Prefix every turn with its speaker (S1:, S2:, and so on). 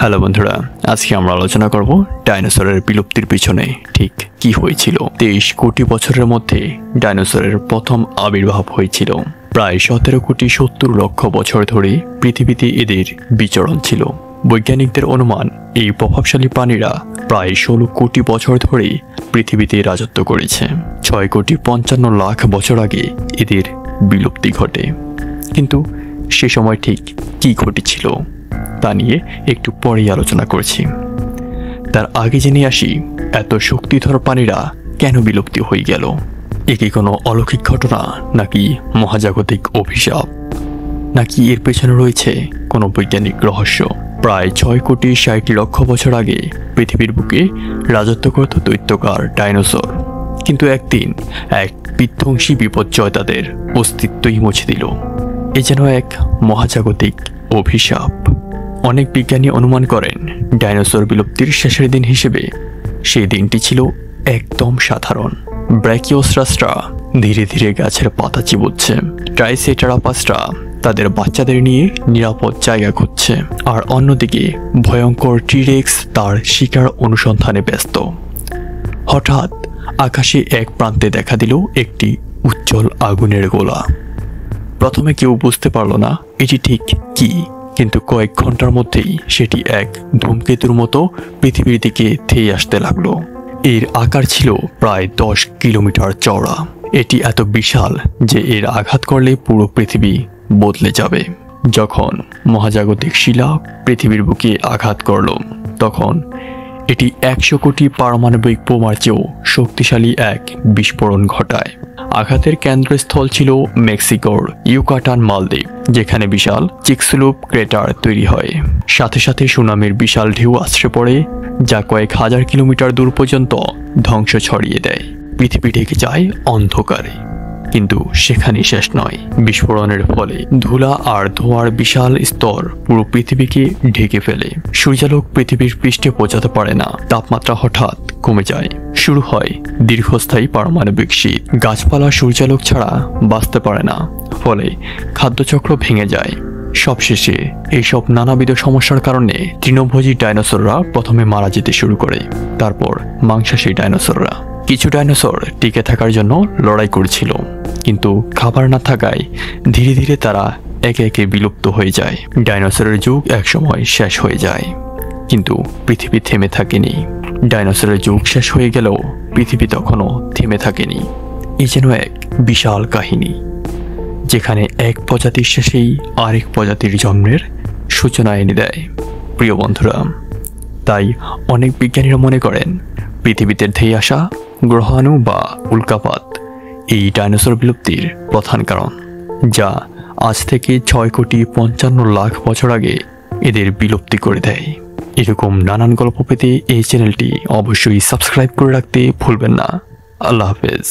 S1: Hello বন্ধুরা, আজকে আমরা আলোচনা করব ডাইনোসরের বিলুপ্তির পিছনে ঠিক কি হয়েছিল। 23 কোটি বছরের মধ্যে ডাইনোসরের প্রথম আবির্ভাব হয়েছিল। প্রায় 17 কোটি 70 লক্ষ বছর ধরে পৃথিবীতে এদের বিচরণ ছিল। বৈজ্ঞানিকদের অনুমান এই প্রভাবশালী প্রাণীরা প্রায় 16 কোটি বছর ধরে পৃথিবীতে রাজত্ব করেছে। 6 কোটি 55 লাখ বছর আগে এদের বিলুপ্তি ঘটে। কিন্তু সে সময় ঠিক কি ঘটেছিল তা নিয়ে একটু পরেই আলোচনা করছি। তার আগে জেনে আসি, এত শক্তিধর প্রাণীরা কেন বিলুপ্তি হয়ে গেল? এ কি কোনো অলৌকিক ঘটনা, নাকি মহাজাগতিক অভিশাপ, নাকি এর পেছনে রয়েছে কোনো বৈজ্ঞানিক রহস্য? প্রায় 6 কোটি 60 লক্ষ বছর আগে পৃথিবীর বুকে রাজত্ব করত দৈত্যকার ডাইনোসর। কিন্তু একদিন এক বিধ্বংসী বিপর্যয় তাদের অস্তিত্বই মুছে দিল। এ যেন এক মহাজাগতিক অভিশাপ। অনেক বিজ্ঞানী অনুমান করেন ডাইনোসর বিলুপ্তির শেষের দিন হিসেবে সেই দিনটি ছিল একদম সাধারণ। ব্র্যাকিওসারাসরা ধীরে ধীরে গাছের পাতা চিবোচ্ছে, ট্রাইসেরাটোপসরা তাদের বাচ্চাদের নিয়ে নিরাপদ জায়গা খুঁজছে, আর অন্যদিকে ভয়ঙ্কর টি-রেক্স তার শিকার অনুসন্ধানে ব্যস্ত। হঠাৎ আকাশে এক প্রান্তে দেখা দিল একটি উজ্জ্বল আগুনের গোলা। প্রথমে কেউ বুঝতে পারল না এটি ঠিক কি, কিন্তু কয়েক ঘন্টার মধ্যেই সেটি এক ধূমকেতুর মতো পৃথিবীর দিকে ধেয়ে আসতে লাগলো। এর আকার ছিল প্রায় 10 কিলোমিটার চওড়া। এটি এত বিশাল যে এর আঘাত করলে পুরো পৃথিবী বদলে যাবে। যখন মহাজাগতিক শিলা পৃথিবীর বুকে আঘাত করল, তখন এটি 100 কোটি পারমাণবিক বোমার চেয়েও শক্তিশালী এক বিস্ফোরণ ঘটায়। আঘাতের কেন্দ্রস্থল ছিল মেক্সিকোর ইউকাটান মালদ্বীপ, যেখানে বিশাল চিকসুলুপ ক্রেটার তৈরি হয়। সাথে সাথে সুনামির বিশাল ঢেউ আছড়ে পড়ে, যা কয়েক হাজার কিলোমিটার দূর পর্যন্ত ধ্বংস ছড়িয়ে দেয়। পৃথিবী ঢেকে যায় অন্ধকারে। কিন্তু সেখানেই শেষ নয়। বিস্ফোরণের ফলে ধুলা আর ধোঁয়ার বিশাল স্তর পুরো পৃথিবীকে ঢেকে ফেলে। সূর্যালোক পৃথিবীর পৃষ্ঠে পৌঁছাতে পারে না। তাপমাত্রা হঠাৎ কমে যায়। শুরু হয় দীর্ঘস্থায়ী পারমাণবিক শীত। গাছপালা সূর্যালোক ছাড়া বাঁচতে পারে না, ফলে খাদ্যচক্র ভেঙে যায়। সবশেষে এইসব নানাবিধ সমস্যার কারণে তৃণভোজী ডাইনোসররা প্রথমে মারা যেতে শুরু করে, তারপর মাংসাশী ডাইনোসররা। কিছু ডাইনোসর টিকে থাকার জন্য লড়াই করছিল, কিন্তু খাবার না থাকায় ধীরে ধীরে তারা একে একে বিলুপ্ত হয়ে যায়। ডাইনোসরের যুগ একসময় শেষ হয়ে যায়, কিন্তু পৃথিবী থেমে থাকেনি। ডাইনোসরের যুগ শেষ হয়ে গেলেও পৃথিবী তখনও থেমে থাকেনি। এই যেন এক বিশাল কাহিনী, যেখানে এক প্রজাতির শেষেই আরেক প্রজাতির জন্মের সূচনা এনে দেয়। প্রিয় বন্ধুরা, তাই অনেক বিজ্ঞানীরা মনে করেন পৃথিবীতে ধেয়ে আসা গ্রহাণু বা উল্কাপাত এই ডাইনোসর বিলুপ্তির প্রধান কারণ, যা আজ থেকে 6 কোটি 55 লাখ বছর আগে এদের বিলুপ্তি করে দেয়। এরকম নানান গল্প পেতে এই চ্যানেলটি অবশ্যই সাবস্ক্রাইব করে রাখতে ভুলবেন না। আল্লাহ হাফেজ।